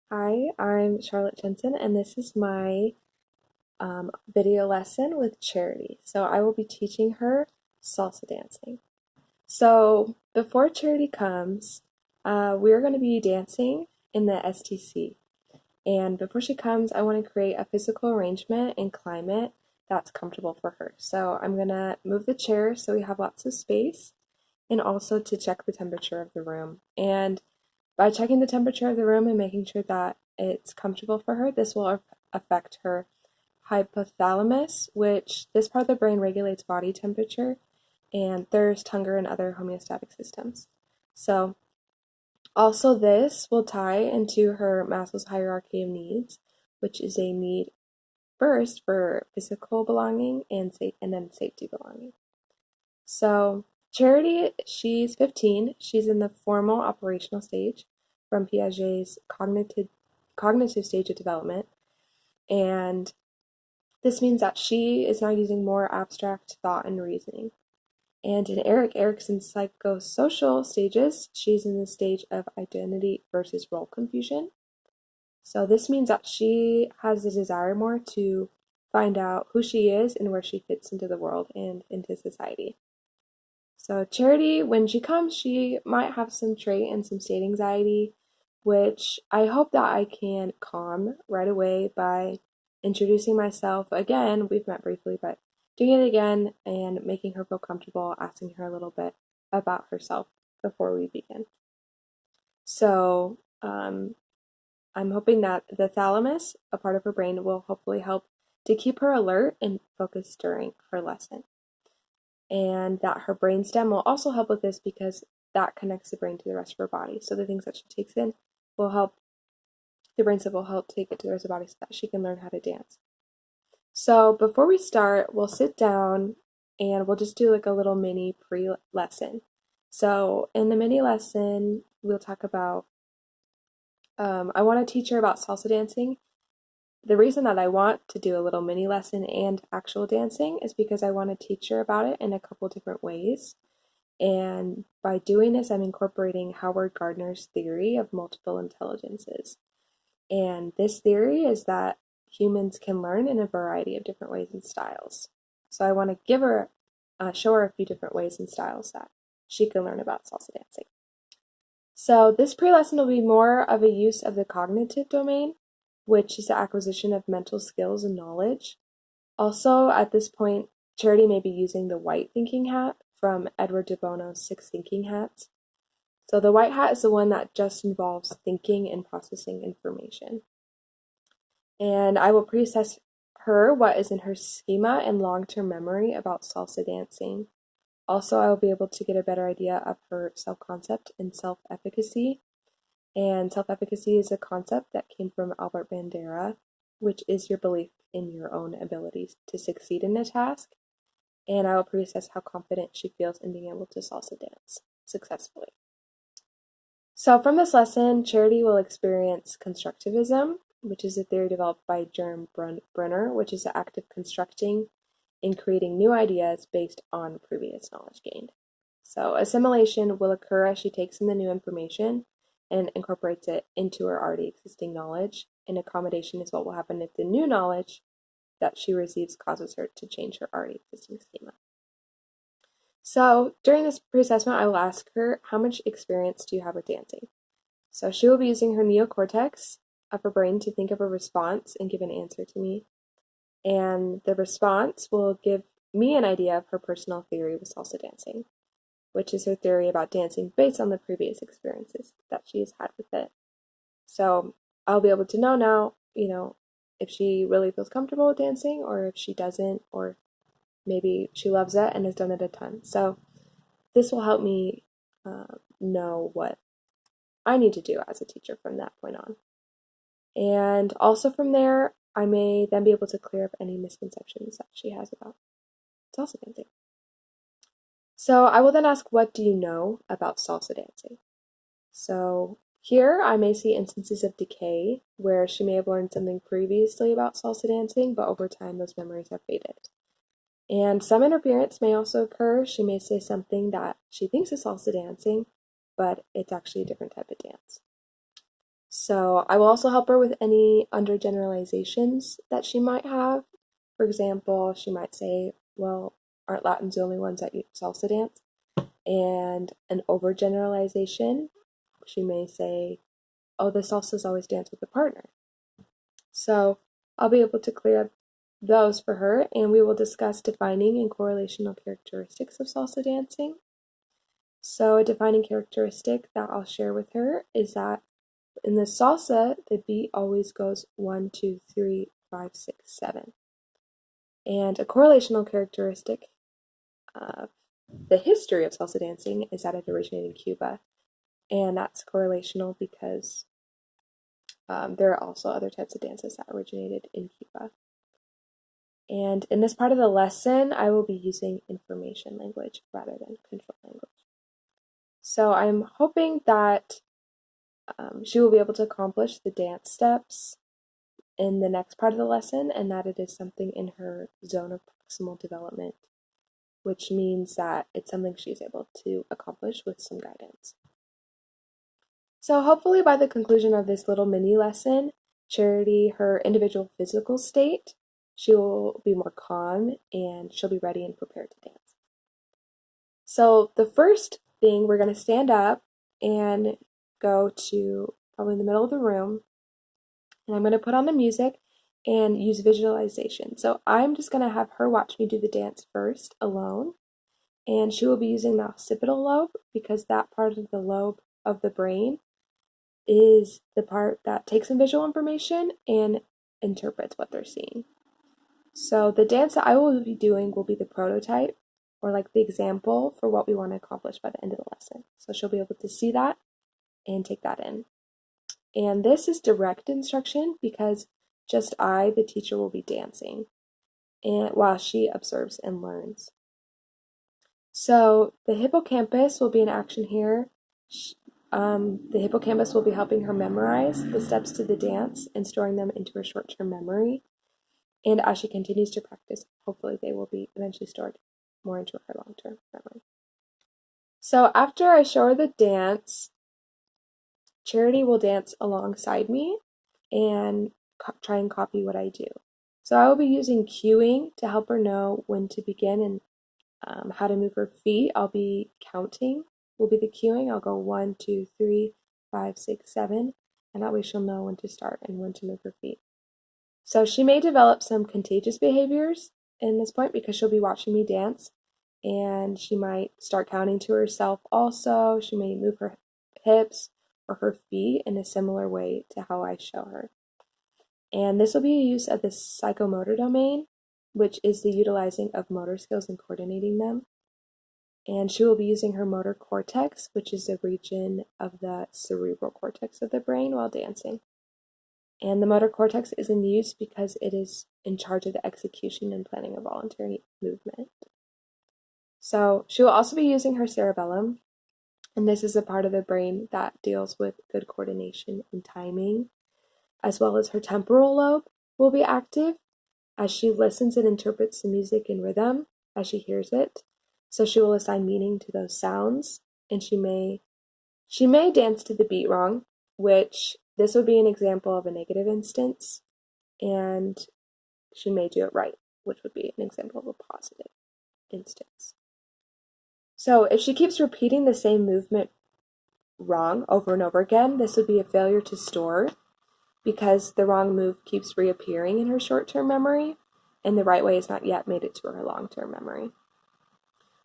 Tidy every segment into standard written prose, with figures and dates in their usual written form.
Hi, I'm Charlotte Jensen, and this is my video lesson with Charity. So I will be teaching her salsa dancing. So before Charity comes, we're going to be dancing in the STC. And before she comes, I want to create a physical arrangement and climate that's comfortable for her. So I'm going to move the chair so we have lots of space, and also to check the temperature of the room. And by checking the temperature of the room and making sure that it's comfortable for her, this will affect her hypothalamus, which this part of the brain regulates body temperature and thirst, hunger, and other homeostatic systems. So also this will tie into her Maslow's hierarchy of needs, which is a need first for physical belonging and then safety belonging. So Charity, she's 15. She's in the formal operational stage from Piaget's cognitive stage of development. And this means that she is now using more abstract thought and reasoning. And in Erik Erikson's psychosocial stages, she's in the stage of identity versus role confusion. So this means that she has a desire more to find out who she is and where she fits into the world and into society. So Charity, when she comes, she might have some trait and some state anxiety, which I hope that I can calm right away by introducing myself again. We've met briefly, but doing it again and making her feel comfortable, asking her a little bit about herself before we begin. So I'm hoping that the thalamus, a part of her brain, will hopefully help to keep her alert and focused during her lesson. And that her brainstem will also help with this because that connects the brain to the rest of her body. So the things that she takes in will help, the brainstem will help take it to the rest of the body so that she can learn how to dance. So before we start, we'll sit down and we'll just do like a little mini pre-lesson. So in the mini lesson, we'll talk about, I want to teach her about salsa dancing. The reason that I want to do a little mini lesson and actual dancing is because I want to teach her about it in a couple different ways. And by doing this, I'm incorporating Howard Gardner's theory of multiple intelligences. And this theory is that humans can learn in a variety of different ways and styles. So I want to show her a few different ways and styles that she can learn about salsa dancing. So this pre-lesson will be more of a use of the cognitive domain, which is the acquisition of mental skills and knowledge. Also, at this point, Charity may be using the white thinking hat from Edward de Bono's Six Thinking Hats. So the white hat is the one that just involves thinking and processing information. And I will pre-assess her what is in her schema and long-term memory about salsa dancing. Also, I will be able to get a better idea of her self-concept and self-efficacy. And self-efficacy is a concept that came from Albert Bandura, which is your belief in your own abilities to succeed in a task. And I will pre-assess how confident she feels in being able to salsa dance successfully. So from this lesson, Charity will experience constructivism, which is a theory developed by Jerm Brenner, which is the act of constructing and creating new ideas based on previous knowledge gained. So assimilation will occur as she takes in the new information and incorporates it into her already existing knowledge. And accommodation is what will happen if the new knowledge that she receives causes her to change her already existing schema. So during this pre-assessment, I will ask her, how much experience do you have with dancing? So she will be using her neocortex of her brain to think of a response and give an answer to me. And the response will give me an idea of her personal theory with salsa dancing, which is her theory about dancing based on the previous experiences that she has had with it. So I'll be able to know now, if she really feels comfortable with dancing or if she doesn't, or maybe she loves it and has done it a ton. So this will help me know what I need to do as a teacher from that point on. And also from there, I may then be able to clear up any misconceptions that she has about salsa dancing. So I will then ask, what do you know about salsa dancing? So here I may see instances of decay where she may have learned something previously about salsa dancing, but over time those memories have faded. And some interference may also occur. She may say something that she thinks is salsa dancing, but it's actually a different type of dance. So I will also help her with any undergeneralizations that she might have. For example, she might say, well, aren't Latins the only ones that salsa dance? And an overgeneralization, she may say, oh, the salsas always dance with a partner. So I'll be able to clear up those for her, and we will discuss defining and correlational characteristics of salsa dancing. So a defining characteristic that I'll share with her is that in the salsa, the beat always goes 1, 2, 3, 5, 6, 7. And a correlational characteristic of the history of salsa dancing is that it originated in Cuba. And that's correlational because there are also other types of dances that originated in Cuba. And in this part of the lesson, I will be using information language rather than control language. So I'm hoping that she will be able to accomplish the dance steps in the next part of the lesson, and that it is something in her zone of proximal development, which means that it's something she's able to accomplish with some guidance. So hopefully by the conclusion of this little mini lesson, Charity, her individual physical state, she will be more calm and she'll be ready and prepared to dance. So the first thing, we're going to stand up and go to probably the middle of the room, and I'm going to put on the music and use visualization. So I'm just going to have her watch me do the dance first alone, and she will be using the occipital lobe because that part of the lobe of the brain is the part that takes in visual information and interprets what they're seeing. So the dance that I will be doing will be the prototype, or like the example for what we want to accomplish by the end of the lesson. So she'll be able to see that and take that in. And this is direct instruction because just I, the teacher, will be dancing and while she observes and learns. So the hippocampus will be in action here. The hippocampus will be helping her memorize the steps to the dance and storing them into her short-term memory. And as she continues to practice, hopefully they will be eventually stored more into her long-term memory. So after I show her the dance, Charity will dance alongside me and try and copy what I do. So I will be using cueing to help her know when to begin and how to move her feet. I'll be counting, will be the cueing. I'll go 1, 2, 3, 5, 6, 7, and that way she'll know when to start and when to move her feet. So she may develop some contagious behaviors in this point because she'll be watching me dance, and she might start counting to herself also. She may move her hips or her feet in a similar way to how I show her. And this will be a use of the psychomotor domain, which is the utilizing of motor skills and coordinating them. And she will be using her motor cortex, which is a region of the cerebral cortex of the brain, while dancing. And the motor cortex is in use because it is in charge of the execution and planning of voluntary movement. So she will also be using her cerebellum, and this is a part of the brain that deals with good coordination and timing, as well as her temporal lobe will be active as she listens and interprets the music and rhythm as she hears it. So she will assign meaning to those sounds, and she may dance to the beat wrong, which this would be an example of a negative instance, and she may do it right, which would be an example of a positive instance. So if she keeps repeating the same movement wrong over and over again, this would be a failure to store because the wrong move keeps reappearing in her short-term memory and the right way has not yet made it to her long-term memory.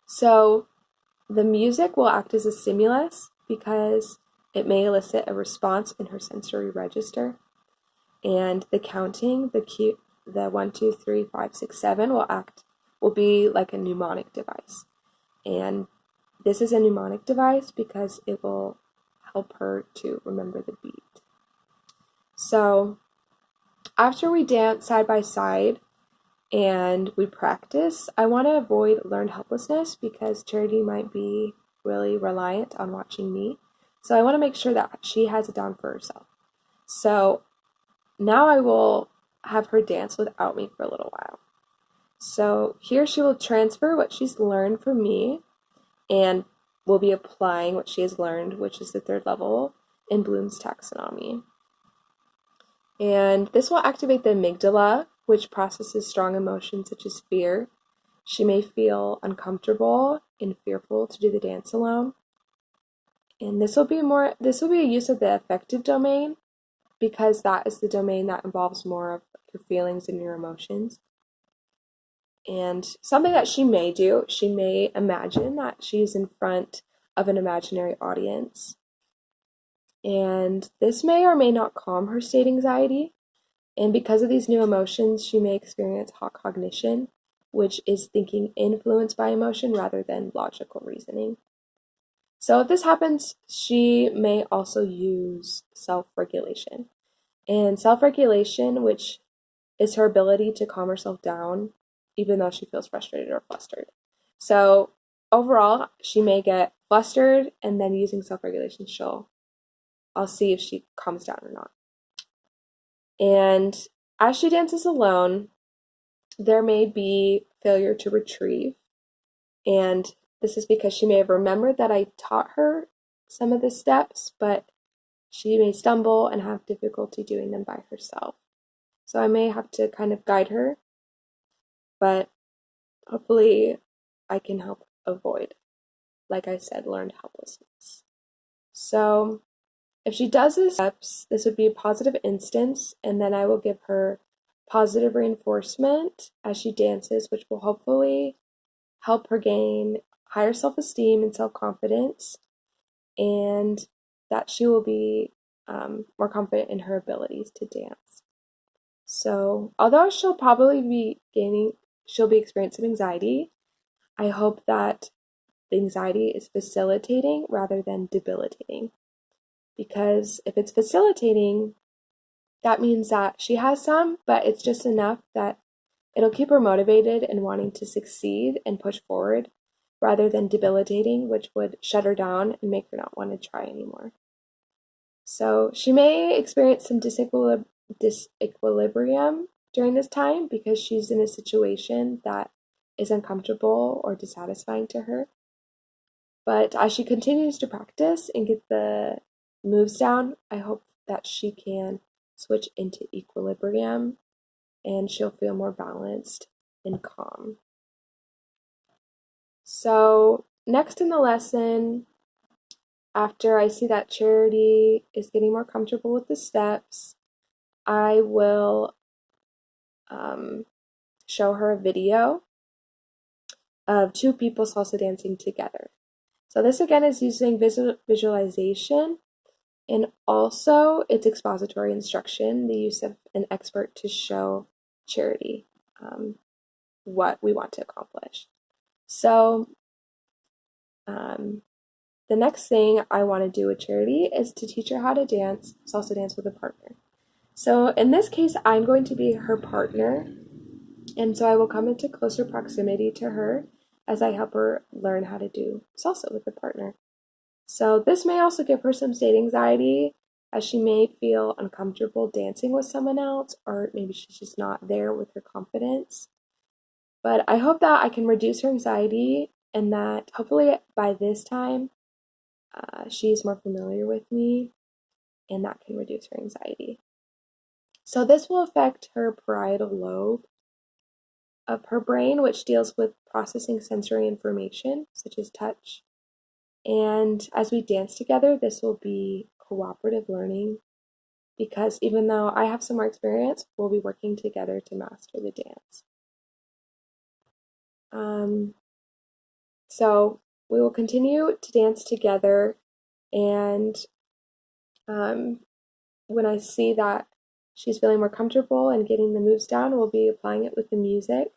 So the music will act as a stimulus because it may elicit a response in her sensory register, and the counting, the 1, 2, 3, 5, 6, 7 will be like a mnemonic device. And this is a mnemonic device because it will help her to remember the beat. So after we dance side by side and we practice, I want to avoid learned helplessness because Charity might be really reliant on watching me. So I want to make sure that she has it down for herself. So now I will have her dance without me for a little while. So here she will transfer what she's learned from me and will be applying what she has learned, which is the third level in Bloom's taxonomy. And this will activate the amygdala, which processes strong emotions such as fear. She may feel uncomfortable and fearful to do the dance alone. And this will be a use of the affective domain, because that is the domain that involves more of your feelings and your emotions. And something that she may do, she may imagine that she's in front of an imaginary audience. And this may or may not calm her state anxiety. And because of these new emotions, she may experience hot cognition, which is thinking influenced by emotion rather than logical reasoning. So if this happens, she may also use self-regulation. And self-regulation, which is her ability to calm herself down even though she feels frustrated or flustered. So overall, she may get flustered, and then using self-regulation, I'll see if she calms down or not. And as she dances alone, there may be failure to retrieve. And this is because she may have remembered that I taught her some of the steps, but she may stumble and have difficulty doing them by herself. So I may have to kind of guide her, but hopefully I can help avoid, like I said, learned helplessness. So if she does the steps, this would be a positive instance, and then I will give her positive reinforcement as she dances, which will hopefully help her gain higher self-esteem and self-confidence, and that she will be more confident in her abilities to dance. So although she'll be experiencing anxiety, I hope that the anxiety is facilitating rather than debilitating. Because if it's facilitating, that means that she has some, but it's just enough that it'll keep her motivated and wanting to succeed and push forward, rather than debilitating, which would shut her down and make her not want to try anymore. So she may experience some disequilibrium during this time because she's in a situation that is uncomfortable or dissatisfying to her. But as she continues to practice and get the moves down, I hope that she can switch into equilibrium and she'll feel more balanced and calm. So next in the lesson, after I see that Charity is getting more comfortable with the steps, I will show her a video of two people salsa dancing together. So this again is using visualization, and also it's expository instruction, the use of an expert to show Charity what we want to accomplish. So the next thing I want to do with Charity is to teach her how to salsa dance with a partner. So in this case, I'm going to be her partner, and so I will come into closer proximity to her as I help her learn how to do salsa with a partner. So this may also give her some state anxiety, as she may feel uncomfortable dancing with someone else, or maybe she's just not there with her confidence. But I hope that I can reduce her anxiety, and that hopefully by this time she's more familiar with me, and that can reduce her anxiety. So this will affect her parietal lobe of her brain, which deals with processing sensory information, such as touch. And as we dance together, this will be cooperative learning, because even though I have some more experience, we'll be working together to master the dance. So we will continue to dance together, and when I see that she's feeling more comfortable and getting the moves down, we'll be applying it with the music.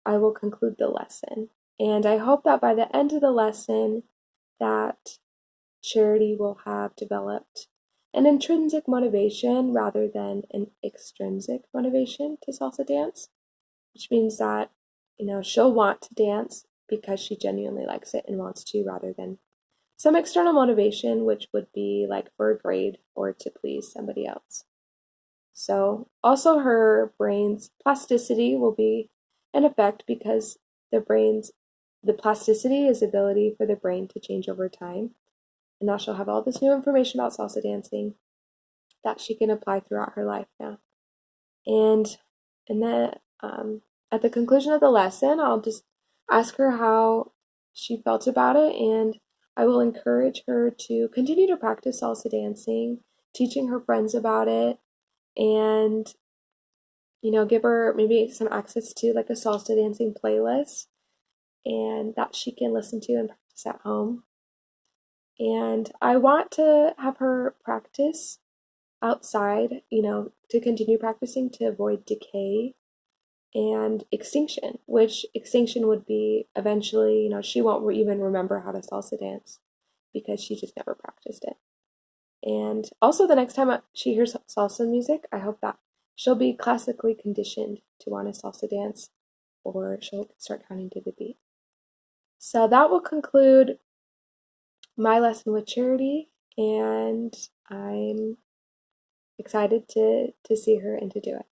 I will conclude the lesson. And I hope that by the end of the lesson that Charity will have developed an intrinsic motivation rather than an extrinsic motivation to salsa dance, which means that, she'll want to dance because she genuinely likes it and wants to, rather than some external motivation, which would be like for a grade or to please somebody else. So also her brain's plasticity will be in effect, because the plasticity is the ability for the brain to change over time. And now she'll have all this new information about salsa dancing that she can apply throughout her life now. And then at the conclusion of the lesson, I'll just ask her how she felt about it, and I will encourage her to continue to practice salsa dancing, teaching her friends about it, and give her maybe some access to like a salsa dancing playlist and that she can listen to and practice at home. And I want to have her practice outside, to continue practicing to avoid decay and extinction, which extinction would be eventually, she won't even remember how to salsa dance because she just never practiced it. And also, the next time she hears salsa music, I hope that she'll be classically conditioned to want to salsa dance, or she'll start counting to the beat. So that will conclude my lesson with Charity, and I'm excited to see her and to do it.